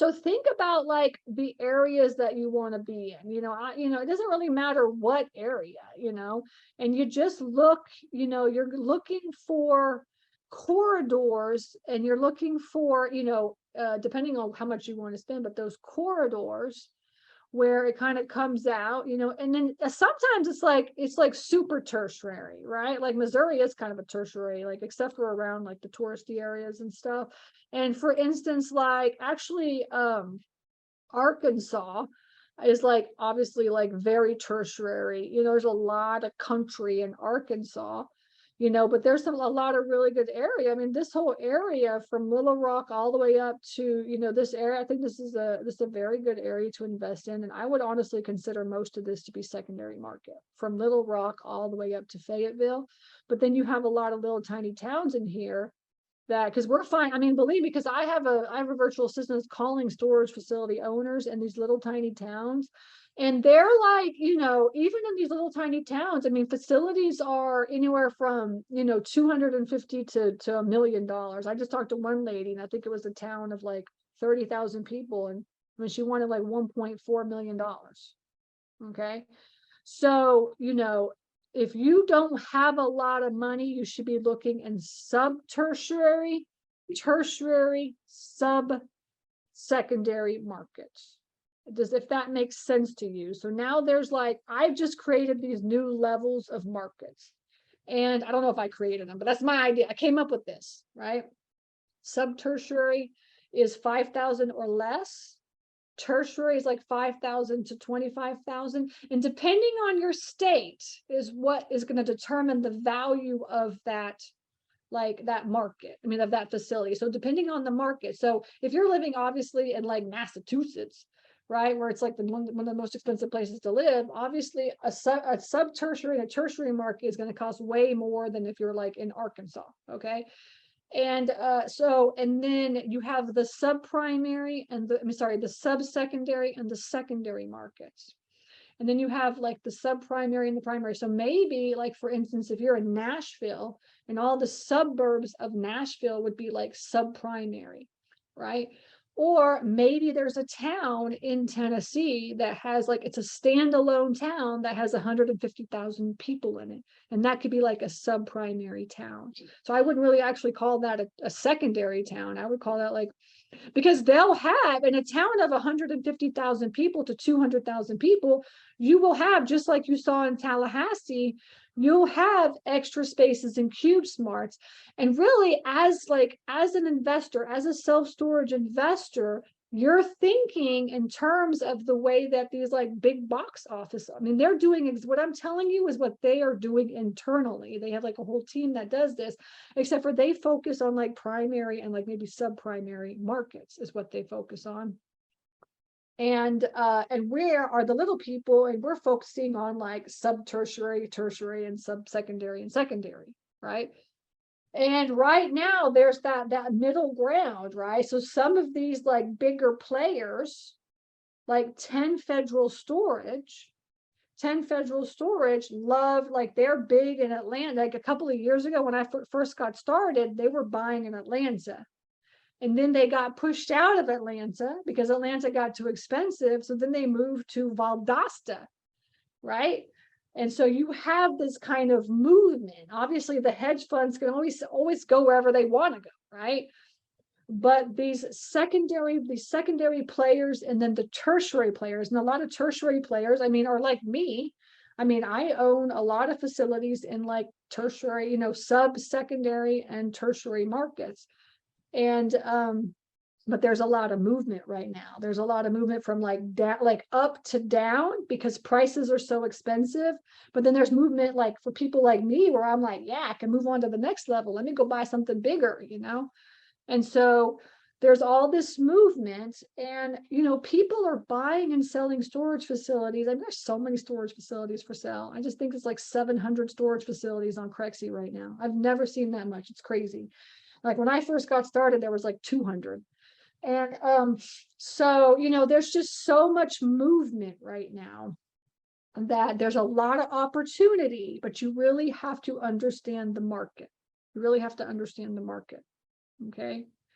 So think about like the areas that you want to be in. It doesn't really matter what area, and you just look, you're looking for corridors, and you're looking for, depending on how much you want to spend, but those corridors where it kind of comes out, and then sometimes it's like super tertiary, right? Like Missouri is kind of a tertiary, like except for around like the touristy areas and stuff. And for instance, like actually Arkansas is like obviously like very tertiary. There's a lot of country in Arkansas, but there's a lot of really good area. I mean, this whole area from Little Rock all the way up to, this area, I think this is a very good area to invest in. And I would honestly consider most of this to be secondary market from Little Rock all the way up to Fayetteville. But then you have a lot of little tiny towns in here that, because we're fine. I mean, believe me, because I have a virtual assistant that's calling storage facility owners in these little tiny towns. And they're like, even in these little tiny towns, I mean, facilities are anywhere from, 250 to $1 million. I just talked to one lady, and I think it was a town of like 30,000 people. And I mean, she wanted like $1.4 million. Okay. So, if you don't have a lot of money, you should be looking in sub-tertiary, tertiary, sub-secondary markets. If that makes sense to you. So now there's like, I've just created these new levels of markets. And I don't know if I created them, but that's my idea. I came up with this, right? Sub-tertiary is 5,000 or less. Tertiary is like 5,000 to 25,000. And depending on your state is what is going to determine the value of that, like that market, I mean, of that facility. So depending on the market. So if you're living obviously in like Massachusetts, right, where it's like one of the most expensive places to live, obviously a sub-tertiary and a tertiary market is going to cost way more than if you're like in Arkansas. Okay. And then you have the sub-primary and the sub-secondary and the secondary markets. And then you have like the sub-primary and the primary. So maybe like, for instance, if you're in Nashville and all the suburbs of Nashville would be like sub-primary, right? Or maybe there's a town in Tennessee that has like, it's a standalone town that has 150,000 people in it. And that could be like a sub-primary town. So I wouldn't really actually call that a secondary town. I would call that like, because they'll have in a town of 150,000 people to 200,000 people, you will have, just like you saw in Tallahassee, you'll have extra spaces and cube smarts. And really, as an investor, as a self-storage investor, you're thinking in terms of the way that these like big box office, I mean, they're doing what I'm telling you is what they are doing internally. They have like a whole team that does this, except for they focus on like primary and like maybe sub-primary markets is what they focus on. And where are the little people? And we're focusing on like sub-tertiary, tertiary, and sub-secondary and secondary, right? And right now there's that middle ground, right? So some of these like bigger players, like 10 Federal Storage, love, like they're big in Atlanta. Like a couple of years ago when I first got started, they were buying in Atlanta. And then they got pushed out of Atlanta because Atlanta got too expensive. So then they moved to Valdosta, right? And so you have this kind of movement. Obviously, the hedge funds can always go wherever they want to go, right? But these secondary players and then the tertiary players, and a lot of tertiary players, I mean, are like me. I mean, I own a lot of facilities in like tertiary, sub-secondary and tertiary markets. And but there's a lot of movement right now. There's a lot of movement from like up to down because prices are so expensive. But then there's movement like for people like me where I'm like, yeah, I can move on to the next level. Let me go buy something bigger, And so there's all this movement, and people are buying and selling storage facilities. I mean, there's so many storage facilities for sale. I just think it's like 700 storage facilities on Crexy right now. I've never seen that much. It's crazy. Like when I first got started, there was like 200. And so, there's just so much movement right now that there's a lot of opportunity, but you really have to understand the market. You really have to understand the market. Okay.